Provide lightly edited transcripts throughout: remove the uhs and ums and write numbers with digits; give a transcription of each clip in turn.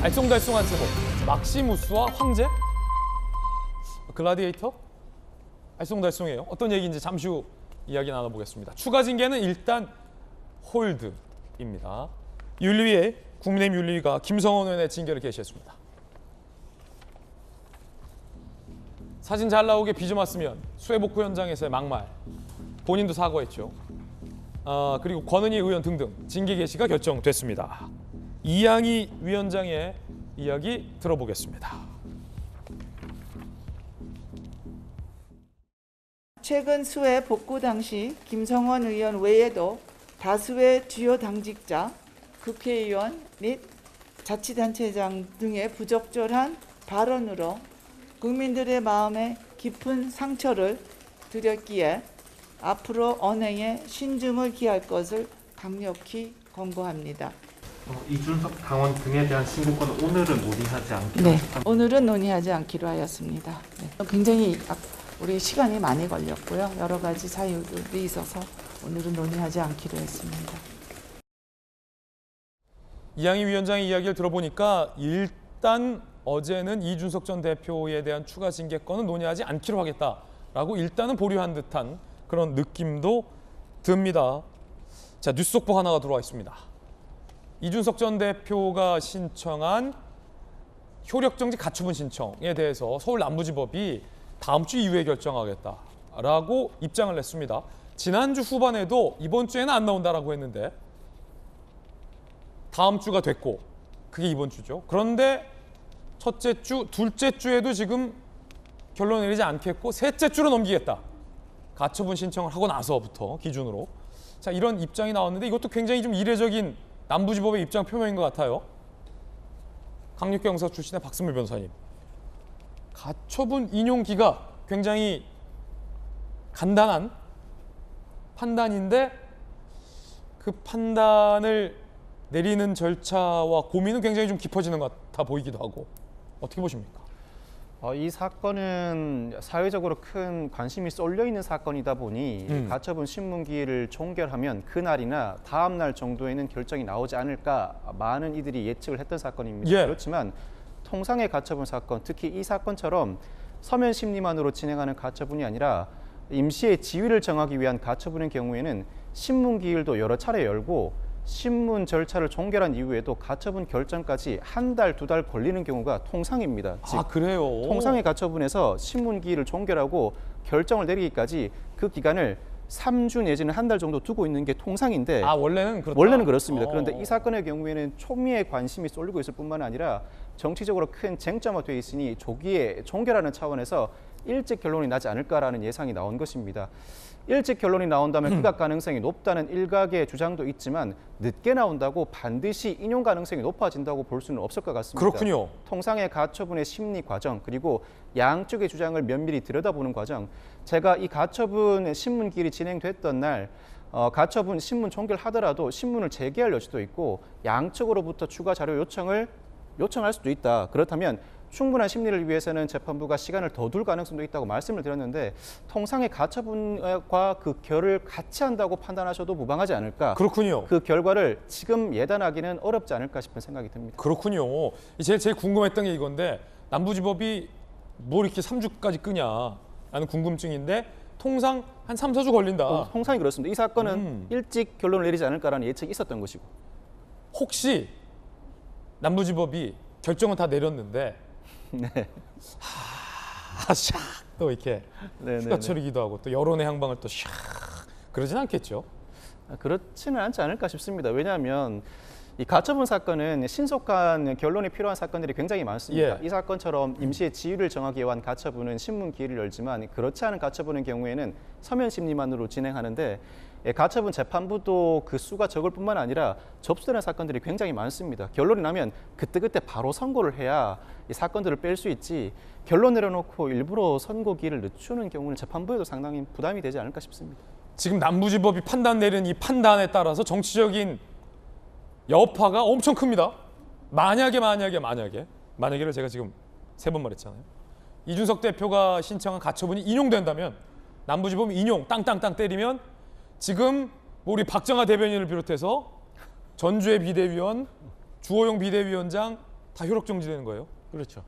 알쏭달쏭한 제목, 막시무스와 황제? 글라디에이터? 알쏭달쏭해요. 어떤 얘기인지 잠시 후 이야기 나눠보겠습니다. 추가 징계는 일단 홀드입니다. 윤리위에 국민의힘 윤리위가 김성원 의원의 징계를 개시했습니다. 사진 잘 나오게 빚음 왔으면 수해 복구 현장에서의 막말. 본인도 사과했죠. 그리고 권은희 의원 등등 징계 개시가 결정됐습니다. 이양희 위원장의 이야기 들어보겠습니다. 최근 수해 복구 당시 김성원 의원 외에도 다수의 주요 당직자, 국회의원 및 자치단체장 등의 부적절한 발언으로 국민들의 마음에 깊은 상처를 드렸기에 앞으로 언행에 신중을 기할 것을 강력히 권고합니다. 이준석 당원 등에 대한 신고권은 오늘은 논의하지 않기로 네, 오늘은 논의하지 않기로 하였습니다. 네. 굉장히 우리 시간이 많이 걸렸고요. 여러 가지 사유들이 있어서 오늘은 논의하지 않기로 했습니다. 이양희 위원장의 이야기를 들어보니까 일단 어제는 이준석 전 대표에 대한 추가 징계권은 논의하지 않기로 하겠다라고 일단은 보류한 듯한 그런 느낌도 듭니다. 자, 뉴스 속보 하나가 들어와 있습니다. 이준석 전 대표가 신청한 효력정지 가처분 신청에 대해서 서울 남부지법이 다음 주 이후에 결정하겠다라고 입장을 냈습니다. 지난주 후반에도 이번 주에는 안 나온다라고 했는데 다음 주가 됐고 그게 이번 주죠. 그런데 첫째 주, 둘째 주에도 지금 결론 내리지 않겠고 셋째 주로 넘기겠다. 가처분 신청을 하고 나서부터 기준으로. 자, 이런 입장이 나왔는데 이것도 굉장히 좀 이례적인 남부지법의 입장 표명인 것 같아요. 강력경사 출신의 박승물 변호사님. 가처분 인용기가 굉장히 간단한 판단인데 그 판단을 내리는 절차와 고민은 굉장히 좀 깊어지는 것 같아 보이기도 하고 어떻게 보십니까? 이 사건은 사회적으로 큰 관심이 쏠려 있는 사건이다 보니 가처분 신문기일을 종결하면 그날이나 다음 날 정도에는 결정이 나오지 않을까 많은 이들이 예측을 했던 사건입니다. 예. 그렇지만 통상의 가처분 사건, 특히 이 사건처럼 서면 심리만으로 진행하는 가처분이 아니라 임시의 지위를 정하기 위한 가처분의 경우에는 신문기일도 여러 차례 열고 신문 절차를 종결한 이후에도 가처분 결정까지 한 달, 두 달 걸리는 경우가 통상입니다. 즉, 그래요? 통상의 가처분에서 신문기일을 종결하고 결정을 내리기까지 그 기간을 3주 내지는 한 달 정도 두고 있는 게 통상인데 원래는 그렇다? 원래는 그렇습니다. 그런데 이 사건의 경우에는 초미의 관심이 쏠리고 있을 뿐만 아니라 정치적으로 큰 쟁점화되어 있으니 조기에 종결하는 차원에서 일찍 결론이 나지 않을까라는 예상이 나온 것입니다. 일찍 결론이 나온다면 기각 가능성이 높다는 일각의 주장도 있지만 늦게 나온다고 반드시 인용 가능성이 높아진다고 볼 수는 없을 것 같습니다. 그렇군요. 통상의 가처분의 심리 과정 그리고 양쪽의 주장을 면밀히 들여다보는 과정. 제가 이 가처분 신문기일이 진행됐던 날 가처분 신문 종결하더라도 신문을 재개할 여지도 있고 양측으로부터 추가 자료 요청할 수도 있다. 그렇다면 충분한 심리를 위해서는 재판부가 시간을 더 둘 가능성도 있다고 말씀을 드렸는데 통상의 가처분과 그 결을 같이 한다고 판단하셔도 무방하지 않을까. 그렇군요. 그 결과를 지금 예단하기는 어렵지 않을까 싶은 생각이 듭니다. 그렇군요. 제일 궁금했던 게 이건데 남부지법이 뭘 이렇게 3주까지 끄냐라는 궁금증인데 통상 한 3, 4주 걸린다. 통상이 그렇습니다. 이 사건은 일찍 결론을 내리지 않을까라는 예측이 있었던 것이고. 혹시 남부지법이 결정은 다 내렸는데 네. 또 이렇게 휴가철이기도 하고 또 여론의 향방을 또 샥 그러진 않겠죠? 그렇지는 않지 않을까 싶습니다. 왜냐하면 이 가처분 사건은 신속한 결론이 필요한 사건들이 굉장히 많습니다. 예. 이 사건처럼 임시의 지위를 정하기 위한 가처분은 신문 기일을 열지만 그렇지 않은 가처분의 경우에는 서면 심리만으로 진행하는데 가처분 재판부도 그 수가 적을 뿐만 아니라 접수되는 사건들이 굉장히 많습니다. 결론이 나면 그때그때 바로 선고를 해야 이 사건들을 뺄 수 있지 결론 내려놓고 일부러 선고기일을 늦추는 경우는 재판부에도 상당히 부담이 되지 않을까 싶습니다. 지금 남부지법이 판단 내린 이 판단에 따라서 정치적인 여파가 엄청 큽니다. 만약에를 제가 지금 3번 말했잖아요. 이준석 대표가 신청한 가처분이 인용된다면 남부지법이 인용 땅땅땅 때리면 지금 우리 박정하 대변인을 비롯해서 전주의 비대위원, 주호영 비대위원장 다 효력 정지되는 거예요? 그렇죠.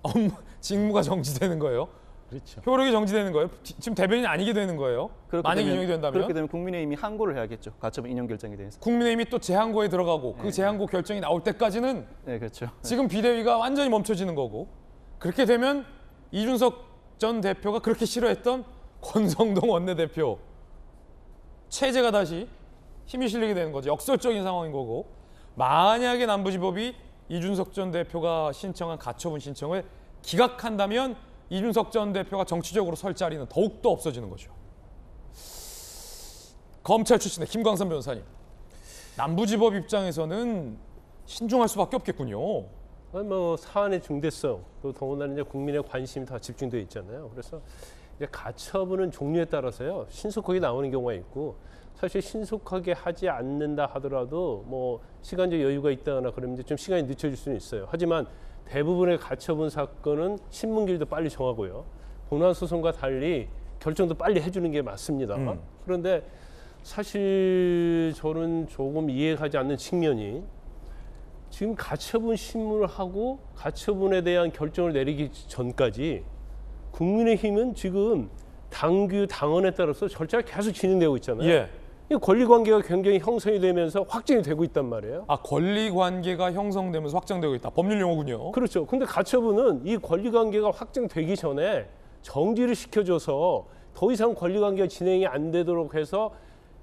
업무 직무가 정지되는 거예요? 그렇죠. 효력이 정지되는 거예요? 지금 대변인이 아니게 되는 거예요? 만약 인용이 된다면? 그렇게 되면 국민의힘이 항고를 해야겠죠. 가처분 인용 결정에 대해서. 국민의힘이 또 재항고에 들어가고 그 재항고 결정이 나올 때까지는 네, 그렇죠. 지금 비대위가 완전히 멈춰지는 거고 그렇게 되면 이준석 전 대표가 그렇게 싫어했던 권성동 원내대표 체제가 다시 힘이 실리게 되는 거죠. 역설적인 상황인 거고 만약에 남부지법이 이준석 전 대표가 신청한 가처분 신청을 기각한다면 이준석 전 대표가 정치적으로 설 자리는 더욱더 없어지는 거죠. 검찰 출신의 김광삼 변호사님. 남부지법 입장에서는 신중할 수밖에 없겠군요. 아니, 뭐 사안의 중대성 또 더군다나 이제 국민의 관심이 다 집중되어 있잖아요. 그래서 이제 가처분은 종류에 따라서요 신속하게 나오는 경우가 있고 사실 신속하게 하지 않는다 하더라도 뭐 시간적 여유가 있다거나 그러면 이제 좀 시간이 늦춰질 수는 있어요. 하지만 대부분의 가처분 사건은 신문기일도 빨리 정하고요. 본안소송과 달리 결정도 빨리 해주는 게 맞습니다. 그런데 사실 저는 조금 이해하지 않는 측면이 지금 가처분 신문을 하고 가처분에 대한 결정을 내리기 전까지 국민의힘은 지금 당규 당헌에 따라서 절차가 계속 진행되고 있잖아요. 예. 이 권리관계가 굉장히 형성이 되면서 확정이 되고 있단 말이에요. 아, 권리관계가 형성되면서 확정되고 있다. 법률 용어군요. 그렇죠. 근데 가처분은 이 권리관계가 확정되기 전에 정지를 시켜줘서 더 이상 권리관계가 진행이 안 되도록 해서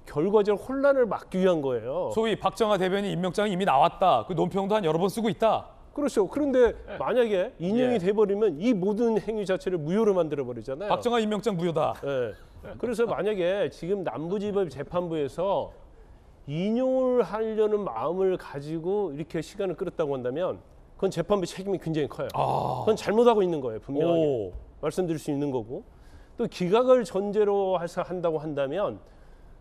결과적 혼란을 막기 위한 거예요. 소위 박정아 대변인 임명장이 이미 나왔다. 그 논평도 한 여러 번 쓰고 있다. 그렇죠. 그런데 만약에 인용이 예. 돼버리면 이 모든 행위 자체를 무효로 만들어버리잖아요. 박정아 임명장 무효다. 예. 그래서 만약에 지금 남부지법 재판부에서 인용을 하려는 마음을 가지고 이렇게 시간을 끌었다고 한다면 그건 재판부 책임이 굉장히 커요. 그건 잘못하고 있는 거예요. 분명하게. 오. 말씀드릴 수 있는 거고. 또 기각을 전제로 해서 한다고 한다면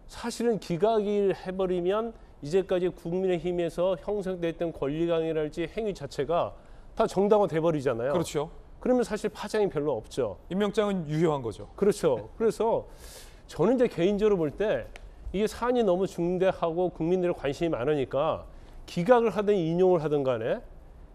사실은 기각을 해버리면 이제까지 국민의힘에서 형성됐던 권리강요랄지 행위 자체가 다 정당화 돼버리잖아요. 그렇죠. 그러면 사실 파장이 별로 없죠. 임명장은 유효한 거죠. 그렇죠. 그래서 저는 이제 개인적으로 볼 때 이게 사안이 너무 중대하고 국민들의 관심이 많으니까 기각을 하든 인용을 하든 간에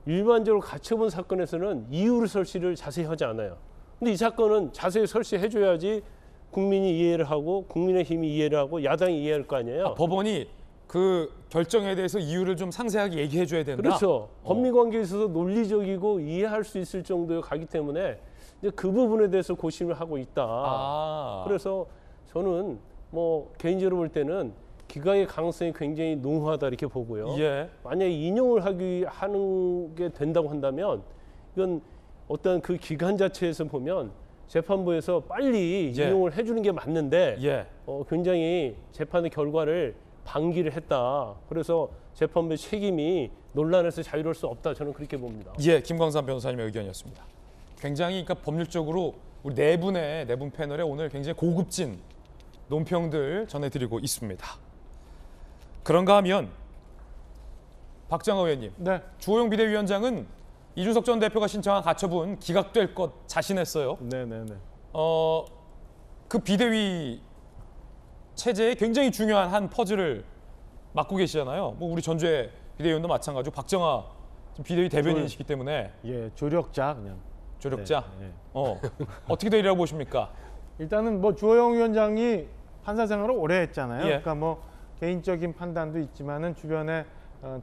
일반적으로 가처분 사건에서는 이유를 설치를 자세히 하지 않아요. 근데 이 사건은 자세히 설치해줘야지 국민이 이해를 하고 국민의힘이 이해를 하고 야당이 이해할 거 아니에요. 법원이 그 결정에 대해서 이유를 좀 상세하게 얘기해 줘야 된다. 그렇죠. 법리관계에 있어서 논리적이고 이해할 수 있을 정도에 가기 때문에 이제 그 부분에 대해서 고심을 하고 있다. 아. 그래서 저는 뭐 개인적으로 볼 때는 기각의 가능성이 굉장히 농후하다 이렇게 보고요. 예. 만약에 인용을 하는 게 된다고 한다면 이건 어떤 그 기간 자체에서 보면 재판부에서 빨리 예. 인용을 해주는 게 맞는데 예. 굉장히 재판의 결과를 방기를 했다. 그래서 재판부의 책임이 논란에서 자유로울 수 없다. 저는 그렇게 봅니다. 예, 김광삼 변호사님의 의견이었습니다. 굉장히 그러니까 법률적으로 우리 네 분 패널에 오늘 굉장히 고급진 논평들 전해드리고 있습니다. 그런가 하면 박정아 의원님, 네. 주호영 비대위원장은 이준석 전 대표가 신청한 가처분 기각될 것 자신했어요. 네네네. 그 비대위 체제에 굉장히 중요한 한 퍼즐을 맡고 계시잖아요. 뭐 우리 전주의 비대위원도 마찬가지고 박정아 비대위 대변인이시기 때문에 예, 조력자 그냥. 조력자. 네, 네. 어떻게 되리라고 보십니까? 일단은 뭐 주호영 위원장이 판사 생활을 오래 했잖아요. 예. 그러니까 뭐 개인적인 판단도 있지만은 주변에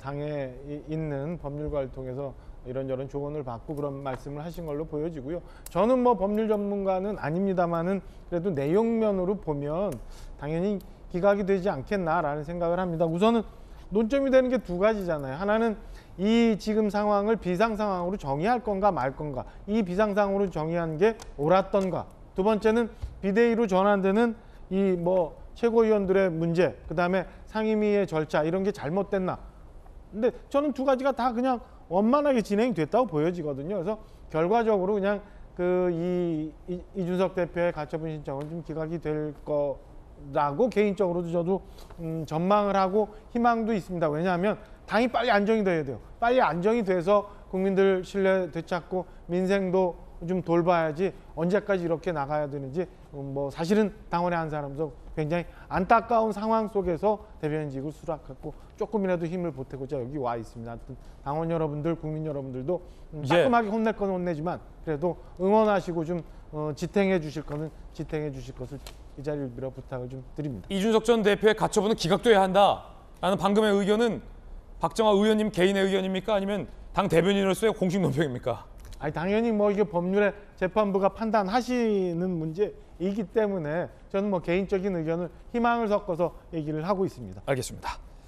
당에 있는 법률가를 통해서 이런저런 조언을 받고 그런 말씀을 하신 걸로 보여지고요. 저는 뭐 법률 전문가는 아닙니다만은 그래도 내용면으로 보면 당연히 기각이 되지 않겠나라는 생각을 합니다. 우선은 논점이 되는 게 두 가지잖아요. 하나는 이 지금 상황을 비상 상황으로 정의할 건가 말 건가. 이 비상 상황으로 정의한 게 옳았던가. 두 번째는 비대위로 전환되는 이 뭐 최고위원들의 문제, 그다음에 상임위의 절차 이런 게 잘못됐나. 근데 저는 두 가지가 다 그냥 원만하게 진행됐다고 보여지거든요. 그래서 결과적으로 그냥 그 이준석 대표의 가처분 신청은 좀 기각이 될 거라고 개인적으로도 저도 전망을 하고 희망도 있습니다. 왜냐하면 당이 빨리 안정이 돼야 돼요. 빨리 안정이 돼서 국민들 신뢰 되찾고 민생도 좀 돌봐야지 언제까지 이렇게 나가야 되는지 뭐 사실은 당원의 한 사람으로서 굉장히 안타까운 상황 속에서 대변인직을 수락하고 조금이라도 힘을 보태고자 여기 와 있습니다. 하여튼 당원 여러분들, 국민 여러분들도 따끔하게 혼낼 건 혼내지만 그래도 응원하시고 좀 지탱해 주실 거는 지탱해 주실 것을 이 자리를 빌어 부탁을 좀 드립니다. 이준석 전 대표의 가처분은 기각돼야 한다라는 방금의 의견은 박정아 의원님 개인의 의견입니까? 아니면 당 대변인으로서의 공식 논평입니까? 아니 당연히 뭐 이게 법률에 재판부가 판단하시는 문제이기 때문에 저는 뭐 개인적인 의견을 희망을 섞어서 얘기를 하고 있습니다. 알겠습니다.